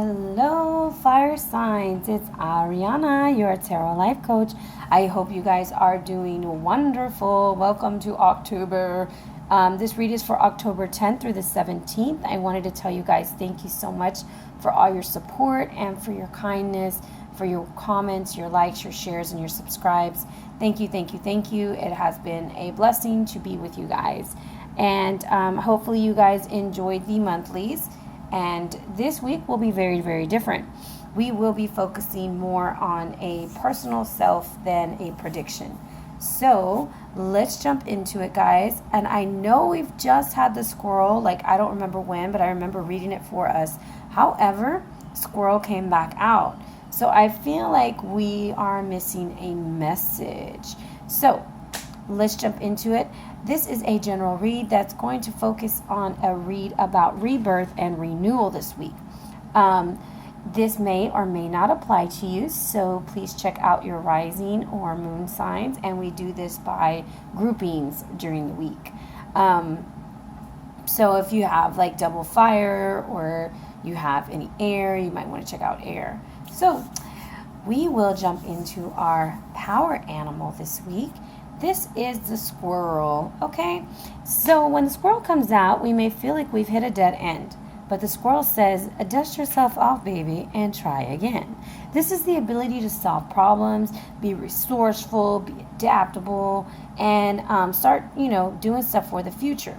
Hello, fire signs. It's Arhinna, your tarot life coach. I hope you guys are doing wonderful. Welcome to October. This read is for October 10th through the 17th. I wanted to tell you guys thank you so much for all your support and for your kindness, for your comments, your likes, your shares, and your subscribes. Thank you, thank you, thank you. It has been a blessing to be with you guys. And hopefully you guys enjoyed the monthlies. And this week will be very, very different. We will be focusing more on a personal self than a prediction. So let's jump into it, guys. And I know we've just had the squirrel, like I don't remember when, but I remember reading it for us. However, squirrel came back out. So I feel like we are missing a message. So let's jump into it. This is a general read that's going to focus on a read about rebirth and renewal this week. This may or may not apply to you, so please check out your rising or moon signs, and we do this by groupings during the week. So if you have like double fire or you have any air, you might want to check out air. So we will jump into our power animal this week. This is the squirrel, okay? So when the squirrel comes out, we may feel like we've hit a dead end. But the squirrel says, dust yourself off, baby, and try again. This is the ability to solve problems, be resourceful, be adaptable, and start, doing stuff for the future.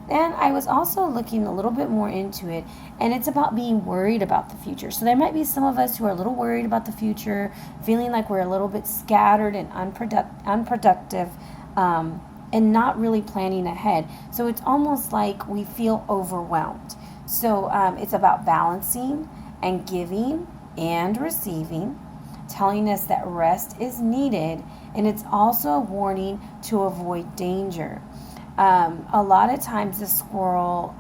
Then I was also looking a little bit more into it, and it's about being worried about the future. So there might be some of us who are a little worried about the future, feeling like we're a little bit scattered and unproductive, and not really planning ahead. So it's almost like we feel overwhelmed. So it's about balancing and giving and receiving, telling us that rest is needed, and it's also a warning to avoid danger. A lot of times the squirrel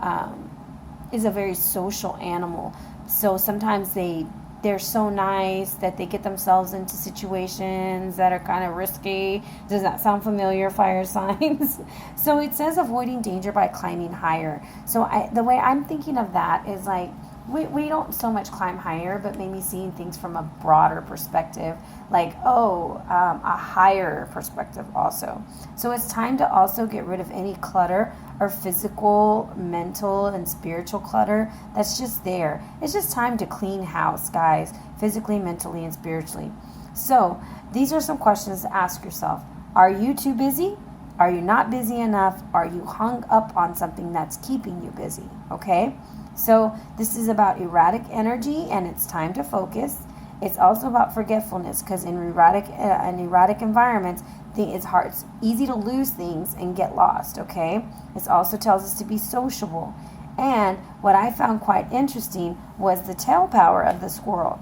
is a very social animal. So sometimes they're so nice that they get themselves into situations that are kind of risky. Does that sound familiar, fire signs? So it says avoiding danger by climbing higher. So the way I'm thinking of that is like, we don't so much climb higher, but maybe seeing things from a broader perspective, like, a higher perspective also. So it's time to also get rid of any clutter or physical, mental, and spiritual clutter that's just there. It's just time to clean house, guys, physically, mentally, and spiritually. So these are some questions to ask yourself. Are you too busy? Are you not busy enough? Are you hung up on something that's keeping you busy? Okay? So this is about erratic energy, and it's time to focus. It's also about forgetfulness, because in erratic environments, it's easy to lose things and get lost, okay? It also tells us to be sociable. And what I found quite interesting was the tail power of the squirrel.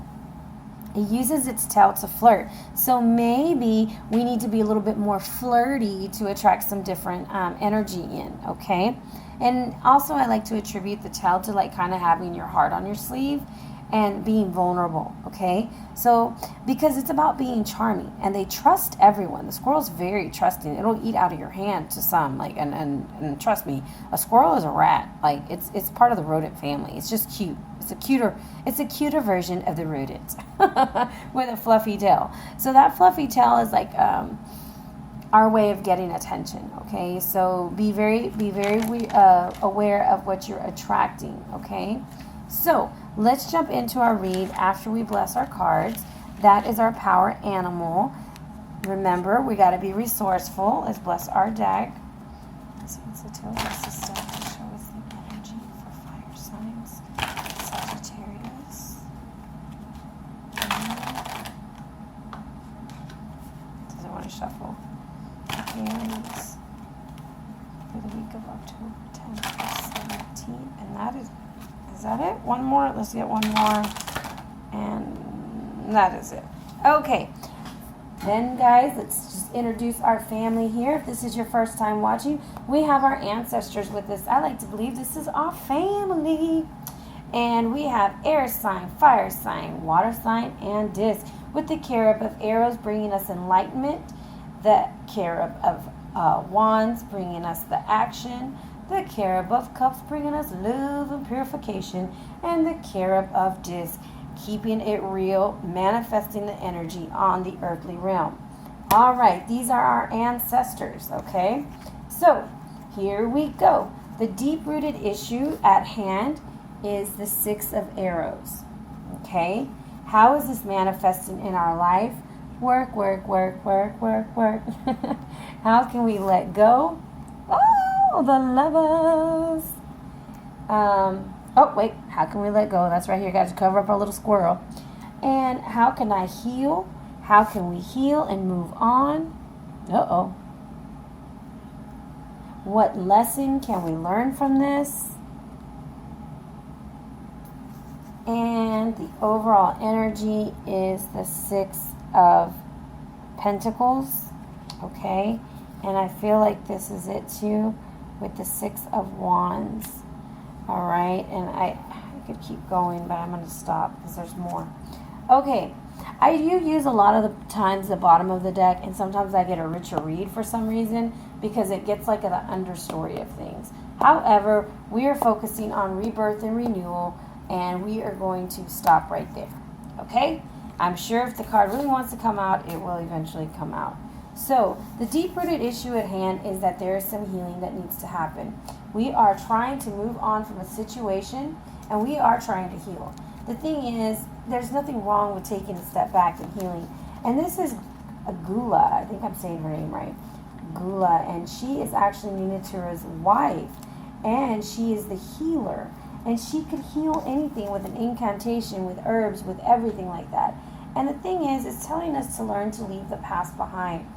It uses its tail to flirt. So maybe we need to be a little bit more flirty to attract some different energy in, okay? And also I like to attribute the tail to like kind of having your heart on your sleeve and being vulnerable, okay? So because it's about being charming, and they trust everyone. The squirrel's very trusting. It'll eat out of your hand to some, like, and trust me, a squirrel is a rat. Like it's part of the rodent family. It's just cute. It's a cuter version of the rodent with a fluffy tail. So that fluffy tail is like our way of getting attention, okay? So be very aware of what you're attracting, okay? So let's jump into our read after we bless our cards. That is our power animal. Remember, we got to be resourceful. Let's bless our deck. So tell us the stuff to show us the energy for fire signs. Sagittarius. Doesn't want to shuffle. Aries for the week of October 10th to 17th. And that is that it? One more? Let's get one more. And that is it. Okay. Then, guys, let's just introduce our family here. If this is your first time watching, we have our ancestors with us. I like to believe this is our family. And we have air sign, fire sign, water sign, and disc, with the cherub of arrows bringing us enlightenment, the cherub of wands bringing us the action, The Cherub of Cups bringing us love and purification. And the Cherub of Disc keeping it real, manifesting the energy on the earthly realm. All right, these are our ancestors, okay? So, here we go. The deep-rooted issue at hand is the Six of Arrows, okay? How is this manifesting in our life? Work, work, work, work, work, work. How can we let go? Oh, the Lovers. Oh, wait, how can we let go? That's right here, guys. Cover up our little squirrel. And how can I heal? How can we heal and move on? Uh-oh. What lesson can we learn from this? And the overall energy is the Six of Pentacles. Okay. And I feel like this is it too with the Six of Wands. All right. And I could keep going, but I'm going to stop because there's more. Okay. I do use a lot of the times the bottom of the deck, and sometimes I get a richer read for some reason because it gets like the understory of things. However, we are focusing on rebirth and renewal, and we are going to stop right there. Okay? I'm sure if the card really wants to come out, it will eventually come out. So, the deep-rooted issue at hand is that there is some healing that needs to happen. We are trying to move on from a situation, and we are trying to heal. The thing is, there's nothing wrong with taking a step back and healing. And this is a Gula. I think I'm saying her name right. Gula. And she is actually Ninatura's wife. And she is the healer. And she could heal anything with an incantation, with herbs, with everything like that. And the thing is, it's telling us to learn to leave the past behind.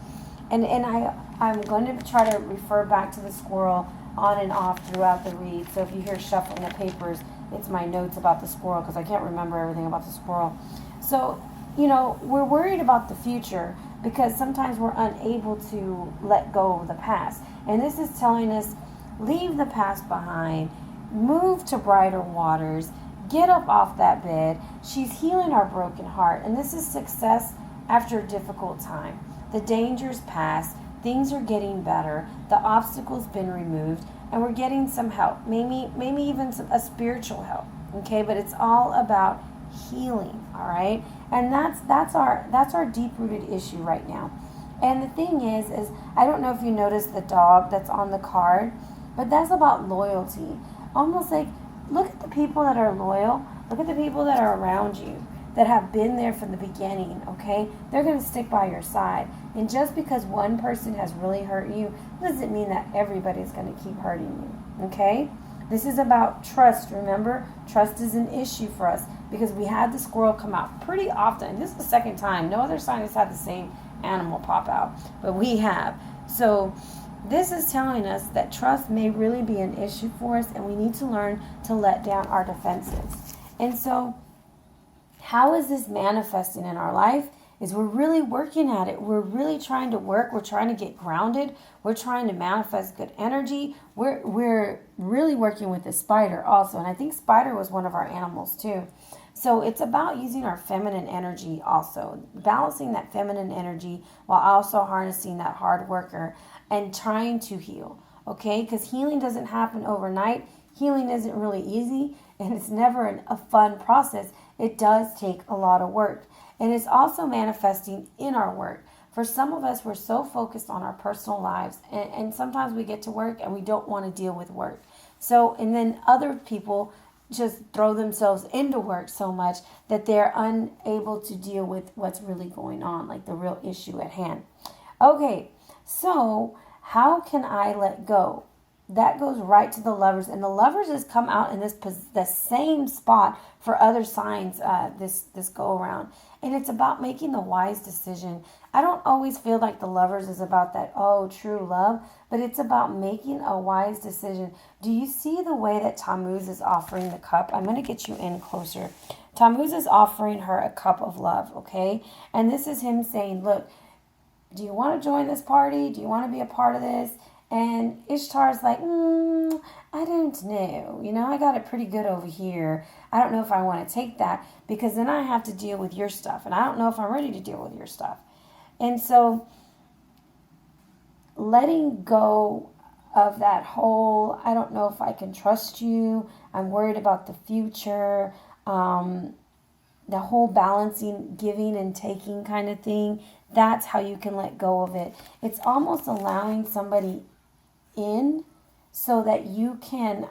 And I'm going to try to refer back to the squirrel on and off throughout the read. So if you hear shuffling the papers, it's my notes about the squirrel because I can't remember everything about the squirrel. So, we're worried about the future because sometimes we're unable to let go of the past. And this is telling us, leave the past behind, move to brighter waters, get up off that bed. She's healing our broken heart. And this is success after a difficult time. The danger's past. Things are getting better. The obstacle's been removed. And we're getting some help, maybe even a spiritual help, okay? But it's all about healing, all right? And that's our deep-rooted issue right now. And the thing is I don't know if you noticed the dog that's on the card, but that's about loyalty. Almost like, look at the people that are loyal. Look at the people that are around you, that have been there from the beginning, okay? They're going to stick by your side. And just because one person has really hurt you doesn't mean that everybody's going to keep hurting you, okay? This is about trust, remember? Trust is an issue for us because we had the squirrel come out pretty often. This is the second time. No other sign has had the same animal pop out, but we have. So this is telling us that trust may really be an issue for us, and we need to learn to let down our defenses. And so how is this manifesting in our life? Is we're really working at it. We're really trying to work. We're trying to get grounded. We're trying to manifest good energy. We're really working with the spider also. And I think spider was one of our animals too. So it's about using our feminine energy also. Balancing that feminine energy while also harnessing that hard worker and trying to heal. Okay? Because healing doesn't happen overnight. Healing isn't really easy. And it's never a fun process. It does take a lot of work. And it's also manifesting in our work. For some of us, we're so focused on our personal lives. And sometimes we get to work and we don't want to deal with work. So, and then other people just throw themselves into work so much that they're unable to deal with what's really going on, like the real issue at hand. Okay, so how can I let go? That goes right to the Lovers, and the Lovers has come out in the same spot for other signs this go around, and it's about making the wise decision. I don't always feel like the Lovers is about that true love, but it's about making a wise decision. Do you see the way that Tammuz is offering the cup? I'm going to get you in closer. Tammuz is offering her a cup of love, okay? And this is him saying, look, do you want to join this party? Do you want to be a part of this? And Ishtar's like, I don't know. I got it pretty good over here. I don't know if I want to take that because then I have to deal with your stuff. And I don't know if I'm ready to deal with your stuff. And so letting go of that whole, I don't know if I can trust you. I'm worried about the future. The whole balancing, giving and taking kind of thing. That's how you can let go of it. It's almost allowing somebody in so that you can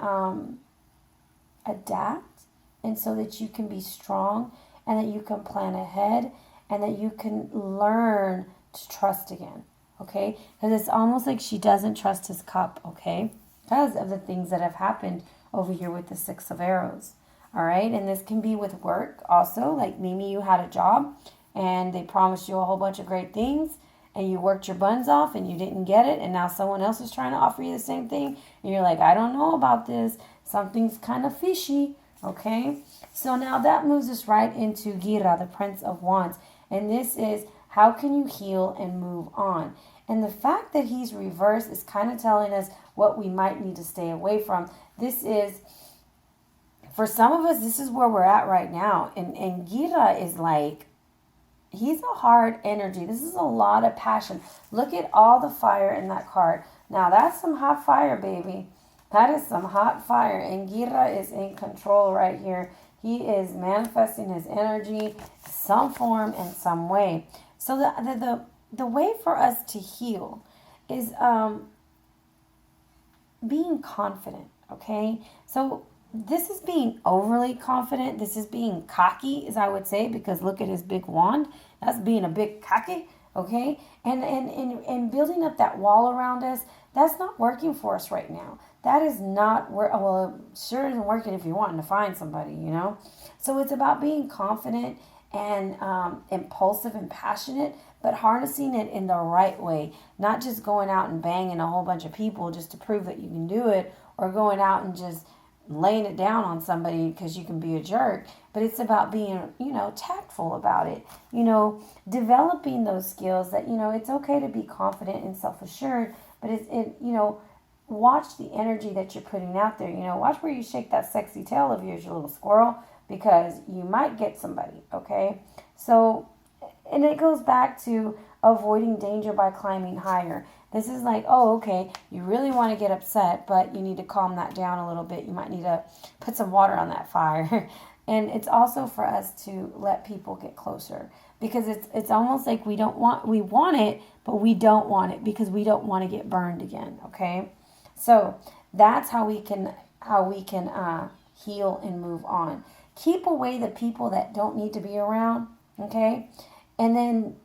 adapt, and so that you can be strong, and that you can plan ahead, and that you can learn to trust again. Okay? Because it's almost like she doesn't trust his cup. Okay? Because of the things that have happened over here with the 6 of arrows. All right? And this can be with work also. Like maybe you had a job and they promised you a whole bunch of great things, and you worked your buns off and you didn't get it, and now someone else is trying to offer you the same thing, and you're like, I don't know about this. Something's kind of fishy. Okay? So now that moves us right into Gira, the Prince of Wands. And this is, how can you heal and move on? And the fact that he's reversed is kind of telling us what we might need to stay away from. This is, for some of us, this is where we're at right now. And Gira is like, he's a hard energy. This is a lot of passion. Look at all the fire in that card. Now that's some hot fire, baby. That is some hot fire. And Gira is in control right here. He is manifesting his energy some form and some way. So the way for us to heal is being confident, okay? So this is being overly confident. This is being cocky, as I would say, because look at his big wand. That's being a bit cocky, okay? And building up that wall around us, that's not working for us right now. That is not, well, it sure isn't working if you're wanting to find somebody, you know? So it's about being confident and impulsive and passionate, but harnessing it in the right way. Not just going out and banging a whole bunch of people just to prove that you can do it, or going out and just laying it down on somebody because you can be a jerk. But it's about being, tactful about it. Developing those skills that, it's okay to be confident and self-assured, but watch the energy that you're putting out there. Watch where you shake that sexy tail of yours, you little squirrel, because you might get somebody, okay? So, and it goes back to avoiding danger by climbing higher. This is like, okay, you really want to get upset, but you need to calm that down a little bit. You might need to put some water on that fire. And it's also for us to let people get closer, because it's almost like we want it, but we don't want it because we don't want to get burned again, okay? So that's how we can heal and move on. Keep away the people that don't need to be around, okay? And then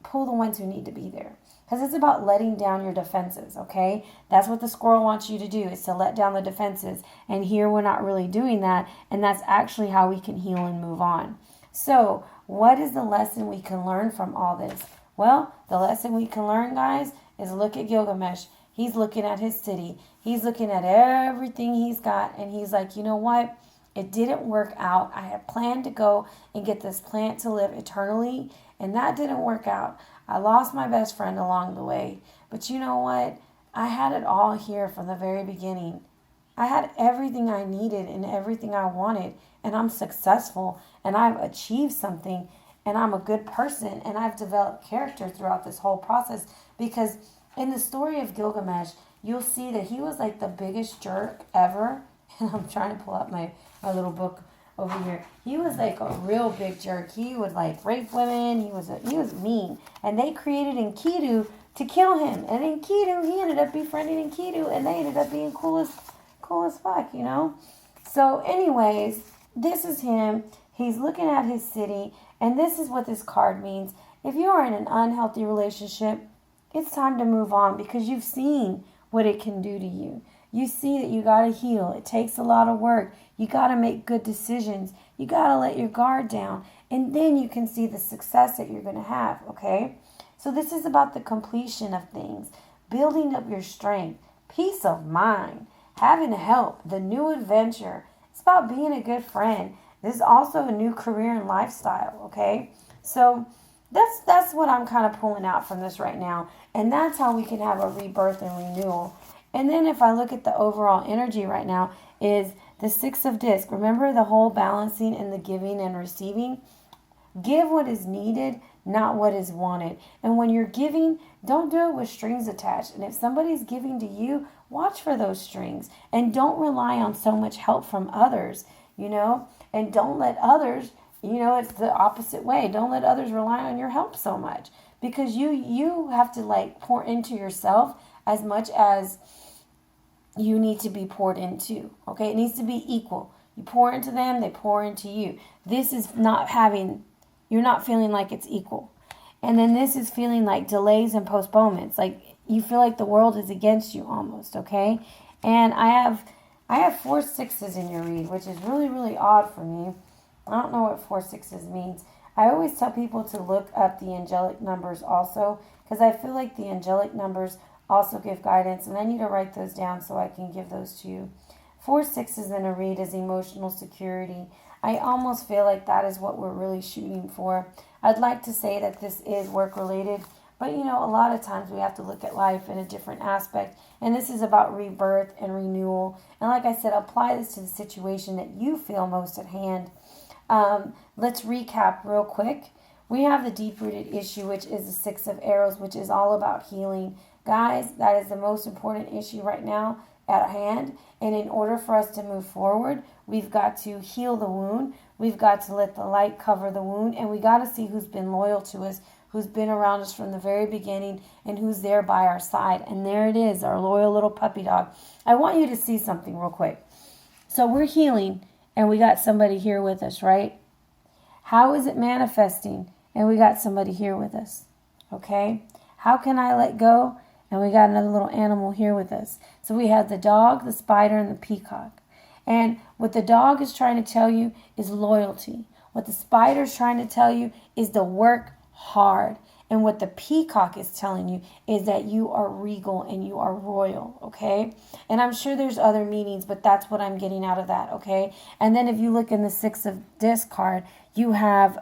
pull the ones who need to be there. Because it's about letting down your defenses, okay? That's what the squirrel wants you to do, is to let down the defenses. And here we're not really doing that, and that's actually how we can heal and move on. So what is the lesson we can learn from all this? Well, the lesson we can learn, guys, is look at Gilgamesh. He's looking at his city. He's looking at everything he's got, and he's like, you know what? It didn't work out. I had planned to go and get this plant to live eternally, and that didn't work out. I lost my best friend along the way. But you know what? I had it all here from the very beginning. I had everything I needed and everything I wanted, and I'm successful, and I've achieved something, and I'm a good person, and I've developed character throughout this whole process. Because in the story of Gilgamesh, you'll see that he was like the biggest jerk ever. And I'm trying to pull up my little book over here. He was like a real big jerk. He would like rape women. He was mean. And they created Enkidu to kill him. And Enkidu, he ended up befriending Enkidu, and they ended up being cool as fuck, So anyways, this is him. He's looking at his city, and this is what this card means. If you are in an unhealthy relationship, it's time to move on, because you've seen what it can do to you. You see that you got to heal. It takes a lot of work. You got to make good decisions. You got to let your guard down. And then you can see the success that you're going to have, okay? So this is about the completion of things, building up your strength, peace of mind, having help, the new adventure. It's about being a good friend. This is also a new career and lifestyle, okay? So that's what I'm kind of pulling out from this right now. And that's how we can have a rebirth and renewal. And then if I look at the overall energy right now, is the 6 of discs. Remember the whole balancing and the giving and receiving? Give what is needed not what is wanted. And when you're giving, don't do it with strings attached. And if somebody's giving to you, watch for those strings. And don't rely on so much help from others, you know. And don't let others, you know, it's the opposite way. Don't let others rely on your help so much. Because you have to like pour into yourself as much as you need to be poured into. Okay, it needs to be equal. You pour into them, they pour into you. This is not having, you're not feeling like it's equal. And then this is feeling like delays and postponements. Like you feel like the world is against you almost, okay? And I have 4 6s in your read, which is really, really odd for me. I don't know what 4 6s means. I always tell people to look up the angelic numbers also, because I feel like the angelic numbers also give guidance, and I need to write those down so I can give those to you. 4 6s in a read is emotional security. I almost feel like that is what we're really shooting for. I'd like to say that this is work related, but you know, a lot of times we have to look at life in a different aspect, and this is about rebirth and renewal. And like I said, apply this to the situation that you feel most at hand. Let's recap real quick. We have the deep-rooted issue, which is the 6 of arrows, which is all about healing. Guys, that is the most important issue right now at hand. And in order for us to move forward, we've got to heal the wound. We've got to let the light cover the wound. And we got to see who's been loyal to us, who's been around us from the very beginning, and who's there by our side. And there it is, our loyal little puppy dog. I want you to see something real quick. So we're healing, and we got somebody here with us, right? How is it manifesting? And we got somebody here with us, okay? How can I let go? And we got another little animal here with us. So we have the dog, the spider, and the peacock. And what the dog is trying to tell you is loyalty. What the spider is trying to tell you is to work hard. And what the peacock is telling you is that you are regal and you are royal, okay? And I'm sure there's other meanings, but that's what I'm getting out of that, okay? And then if you look in the 6 of disc card, you have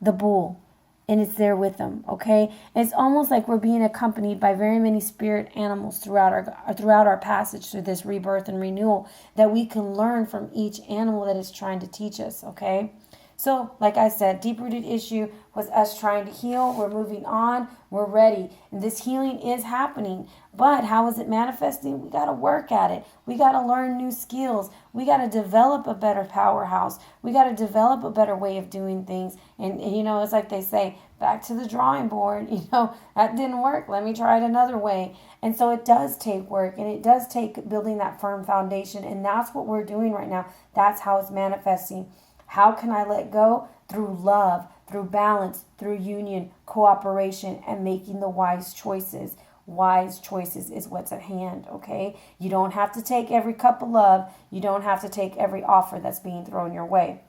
the bull. And it's there with them, okay? It's almost like we're being accompanied by very many spirit animals throughout our passage through this rebirth and renewal, that we can learn from each animal that is trying to teach us, okay? So, like I said, deep-rooted issue was us trying to heal. We're moving on. We're ready. And this healing is happening. But how is it manifesting? We got to work at it. We got to learn new skills. We got to develop a better powerhouse. We got to develop a better way of doing things. And, you know, it's like they say, back to the drawing board. You know, that didn't work. Let me try it another way. And so it does take work, and it does take building that firm foundation. And that's what we're doing right now. That's how it's manifesting. How can I let go? Through love, through balance, through union, cooperation, and making the wise choices. Wise choices is what's at hand, okay? You don't have to take every cup of love. You don't have to take every offer that's being thrown your way.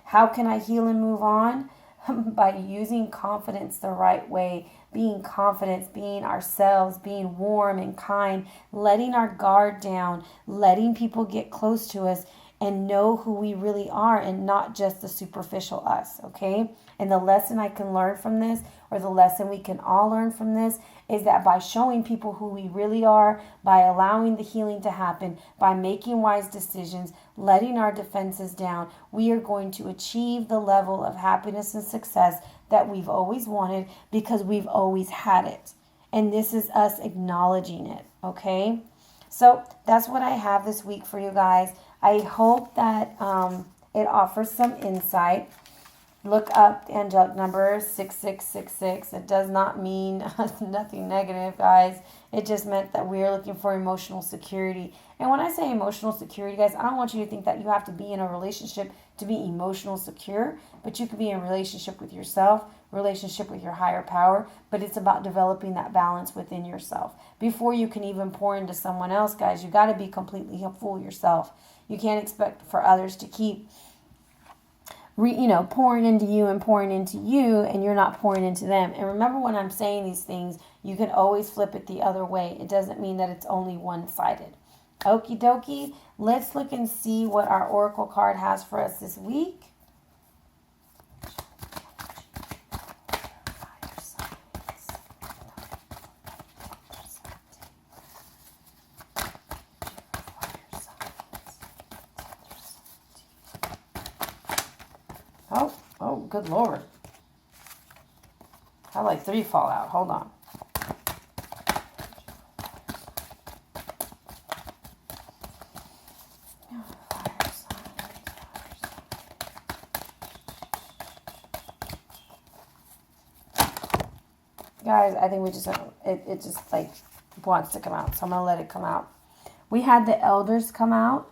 How can I heal and move on? By using confidence the right way. Being confident, being ourselves, being warm and kind, letting our guard down, letting people get close to us, and know who we really are, and not just the superficial us, okay? And the lesson I can learn from this, or the lesson we can all learn from this, is that by showing people who we really are, by allowing the healing to happen, by making wise decisions, letting our defenses down, we are going to achieve the level of happiness and success that we've always wanted, because we've always had it. And this is us acknowledging it, okay? So that's what I have this week for you guys. I hope that it offers some insight. Look up the angelic number 6666. It does not mean nothing negative, guys. It just meant that we are looking for emotional security. And when I say emotional security, guys, I don't want you to think that you have to be in a relationship to be emotional secure, but you can be in a relationship with yourself, relationship with your higher power, but it's about developing that balance within yourself. Before you can even pour into someone else, guys, you got to be completely full yourself. You can't expect for others to keep pouring into you, and you're not pouring into them. And remember, when I'm saying these things, you can always flip it the other way. It doesn't mean that it's only one-sided. Okie dokie, let's look and see what our oracle card has for us this week. Oh, good Lord. I like 3 fall out. Hold on. Guys, I think we just, it just like wants to come out. So I'm going to let it come out. We had the elders come out.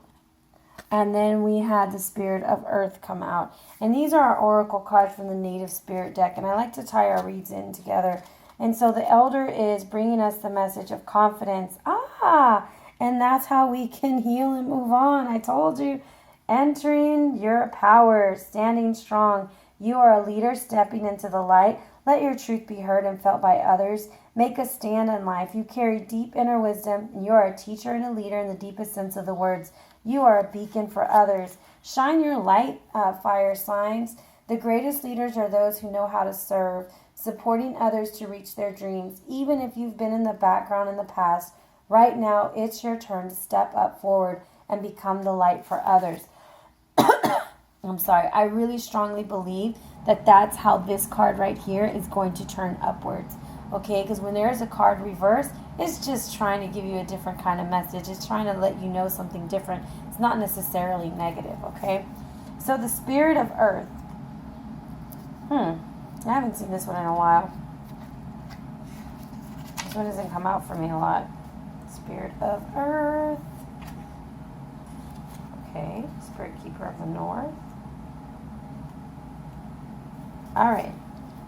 And then we had the Spirit of Earth come out. And these are our oracle cards from the Native Spirit deck. And I like to tie our reads in together. And so the elder is bringing us the message of confidence. And that's how we can heal and move on. I told you. Entering your power, standing strong. You are a leader stepping into the light. Let your truth be heard and felt by others. Make a stand in life. You carry deep inner wisdom. And you are a teacher and a leader in the deepest sense of the words. You are a beacon for others. Shine your light, fire signs. The greatest leaders are those who know how to serve, supporting others to reach their dreams. Even if you've been in the background in the past, right now it's your turn to step up forward and become the light for others. I'm sorry. I really strongly believe that that's how this card right here is going to turn upwards. Okay, because when there's a card reverse, it's just trying to give you a different kind of message. It's trying to let you know something different. It's not necessarily negative, okay? So the Spirit of Earth. I haven't seen this one in a while. This one doesn't come out for me a lot. Spirit of Earth. Okay, Spirit Keeper of the North. All right,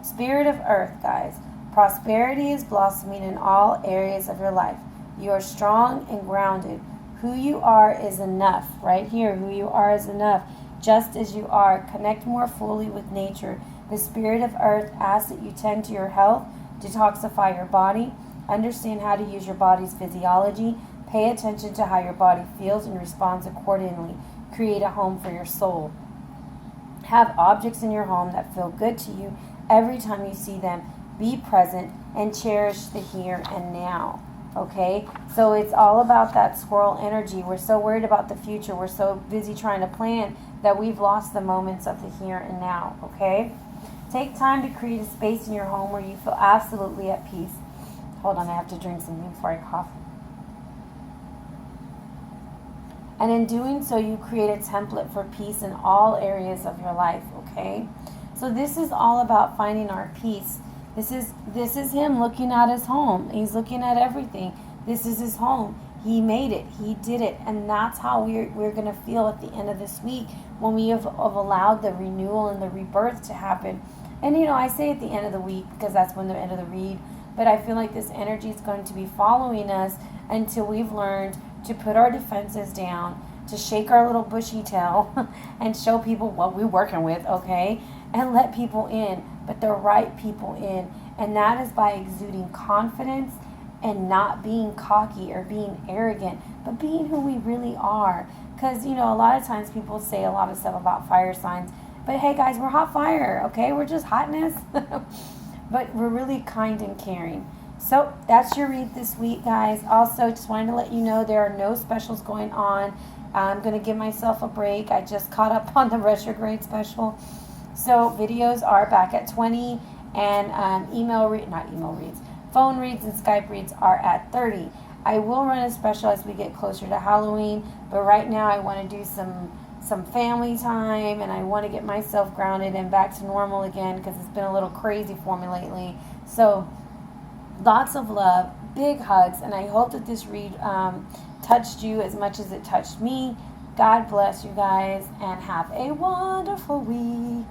Spirit of Earth, guys. Prosperity is blossoming in all areas of your life. You are strong and grounded. Who you are is enough. Right here, who you are is enough. Just as you are. Connect more fully with nature. The Spirit of Earth asks that you tend to your health, detoxify your body, understand how to use your body's physiology, pay attention to how your body feels and responds accordingly. Create a home for your soul. Have objects in your home that feel good to you every time you see them. Be present and cherish the here and now. Okay? So it's all about that squirrel energy. We're so worried about the future. We're so busy trying to plan that we've lost the moments of the here and now. Okay? Take time to create a space in your home where you feel absolutely at peace. Hold on, I have to drink something before I cough. And in doing so, you create a template for peace in all areas of your life. Okay? So this is all about finding our peace. This is him looking at his home. He's looking at everything. This is his home. He made it. He did it. And that's how we're going to feel at the end of this week when we have allowed the renewal and the rebirth to happen. And, I say at the end of the week because that's when the end of the read. But I feel like this energy is going to be following us until we've learned to put our defenses down, to shake our little bushy tail and show people what we're working with, okay? And let people in, but the right people in. And that is by exuding confidence and not being cocky or being arrogant, but being who we really are. Because, a lot of times people say a lot of stuff about fire signs, but hey guys, we're hot fire, okay? We're just hotness, but we're really kind and caring. So that's your read this week, guys. Also, just wanted to let you know there are no specials going on. I'm going to give myself a break. I just caught up on the retrograde special. So videos are back at 20, and phone reads and Skype reads are at 30. I will run a special as we get closer to Halloween, but right now I want to do some family time, and I want to get myself grounded and back to normal again because it's been a little crazy for me lately. So lots of love, big hugs, and I hope that this read touched you as much as it touched me. God bless you guys, and have a wonderful week.